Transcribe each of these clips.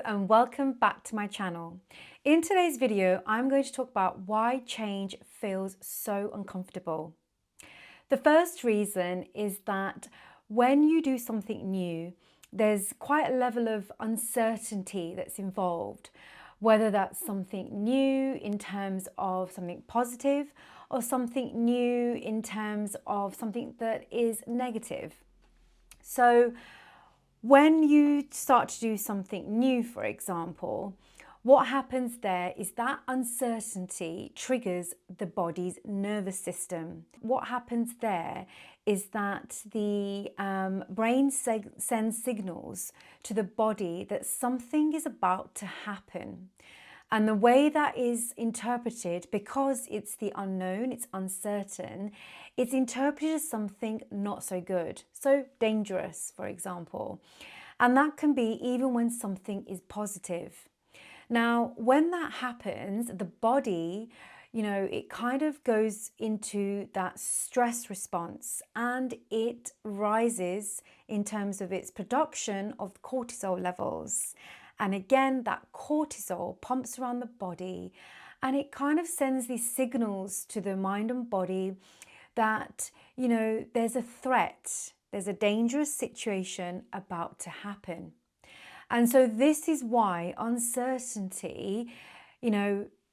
and welcome back to my channel. In today's video, I'm going to talk about why change feels so uncomfortable. The first reason is that when you do something new, there's quite a level of uncertainty that's involved, whether that's something new in terms of something positive or something new in terms of something that is negative. So when you start to do something new, for example, what happens there is that uncertainty triggers the body's nervous system. What happens there is that the brain sends signals to the body that something is about to happen. And the way that is interpreted, because it's the unknown, it's uncertain, it's interpreted as something not so good, so dangerous, for example. And that can be even when something is positive. Now, when that happens, the body, it kind of goes into that stress response and it rises in terms of its production of cortisol levels. And again, that cortisol pumps around the body and it kind of sends these signals to the mind and body that, there's a threat, there's a dangerous situation about to happen. And so this is why uncertainty,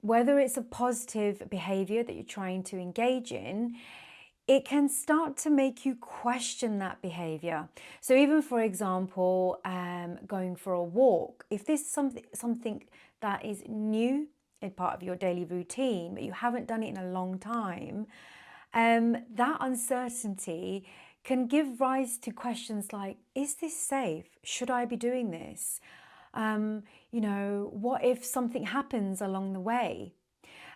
whether it's a positive behavior that you're trying to engage in, it can start to make you question that behavior. So even, for example, going for a walk, if this is something that is new in part of your daily routine, but you haven't done it in a long time, that uncertainty can give rise to questions like, is this safe? Should I be doing this? What if something happens along the way?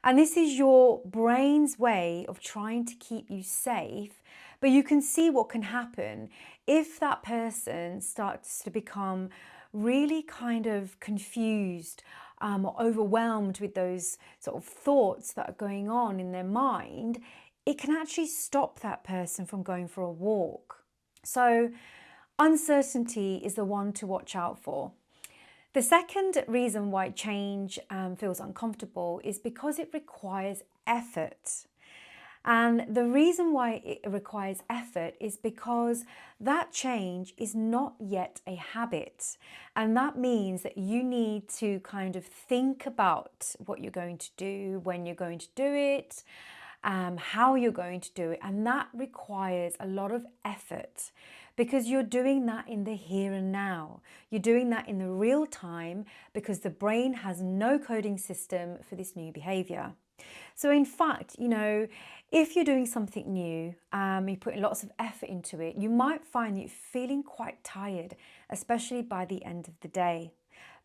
And this is your brain's way of trying to keep you safe, but you can see what can happen if that person starts to become really kind of confused or overwhelmed with those sort of thoughts that are going on in their mind. It can actually stop that person from going for a walk. So uncertainty is the one to watch out for. The second reason why change feels uncomfortable is because it requires effort. And the reason why it requires effort is because that change is not yet a habit. And that means that you need to kind of think about what you're going to do, when you're going to do it, how you're going to do it. And that requires a lot of effort because you're doing that in the here and now. You're doing that in the real time because the brain has no coding system for this new behavior. So in fact, if you're doing something new, you're putting lots of effort into it, you might find that you're feeling quite tired, especially by the end of the day.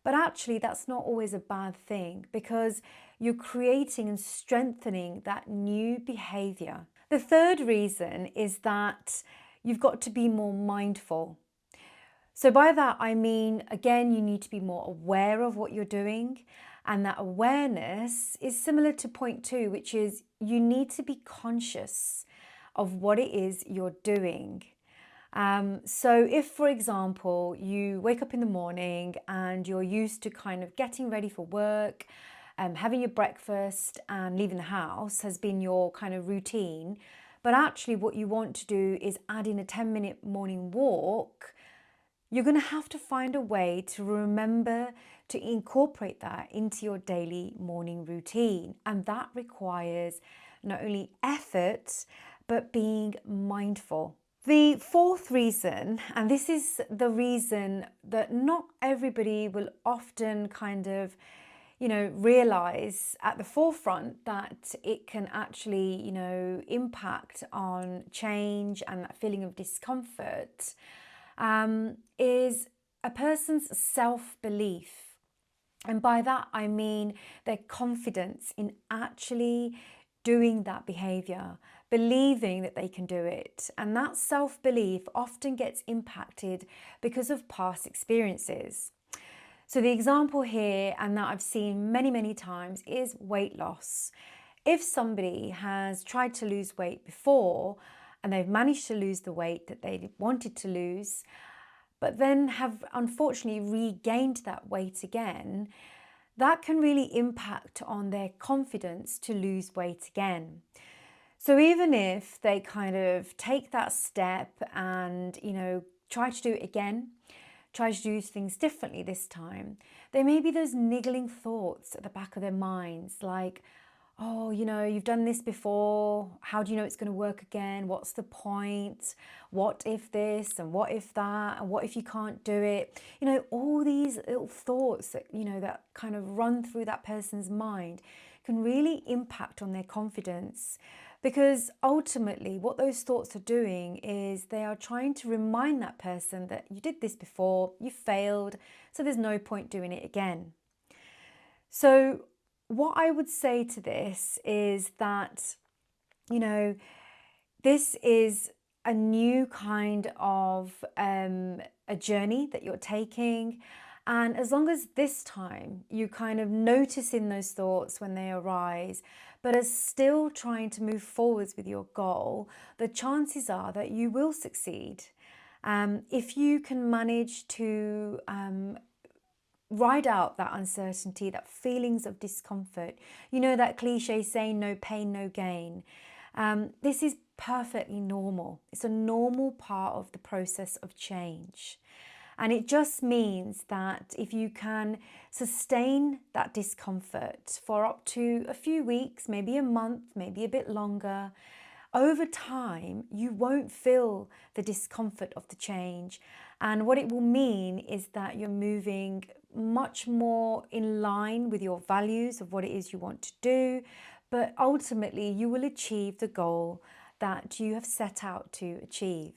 But actually, that's not always a bad thing because you're creating and strengthening that new behavior. The third reason is that you've got to be more mindful. So by that, I mean, again, you need to be more aware of what you're doing. And that awareness is similar to point 2, which is you need to be conscious of what it is you're doing. So if, for example, you wake up in the morning and you're used to kind of getting ready for work, having your breakfast and leaving the house has been your kind of routine, but actually what you want to do is add in a 10-minute morning walk, you're going to have to find a way to remember to incorporate that into your daily morning routine. And that requires not only effort, but being mindful. The fourth reason, and this is the reason that not everybody will often kind of, realize at the forefront that it can actually, impact on change and that feeling of discomfort, is a person's self-belief. And by that, I mean their confidence in actually doing that behavior, believing that they can do it. And that self-belief often gets impacted because of past experiences. So the example here, and that I've seen many, many times, is weight loss. If somebody has tried to lose weight before and they've managed to lose the weight that they wanted to lose, but then have unfortunately regained that weight again, that can really impact on their confidence to lose weight again. So even if they kind of take that step and, try to do it again, try to do things differently this time, there may be those niggling thoughts at the back of their minds like, oh, you've done this before. How do you know it's going to work again? What's the point? What if this and what if that? And what if you can't do it? All these little thoughts that, that kind of run through that person's mind can really impact on their confidence. Because ultimately, what those thoughts are doing is they are trying to remind that person that you did this before, you failed, so there's no point doing it again. So what I would say to this is that, this is a new kind of a journey that you're taking. And as long as this time you kind of notice in those thoughts when they arise, but are still trying to move forwards with your goal, the chances are that you will succeed. If you can manage to ride out that uncertainty, that feelings of discomfort, that cliche saying, no pain, no gain. This is perfectly normal. It's a normal part of the process of change. And it just means that if you can sustain that discomfort for up to a few weeks, maybe a month, maybe a bit longer, over time, you won't feel the discomfort of the change. And what it will mean is that you're moving much more in line with your values of what it is you want to do. But ultimately, you will achieve the goal that you have set out to achieve.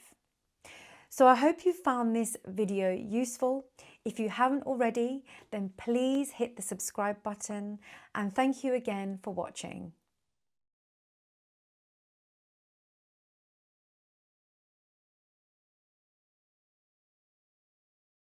So I hope you found this video useful. If you haven't already, then please hit the subscribe button. And thank you again for watching.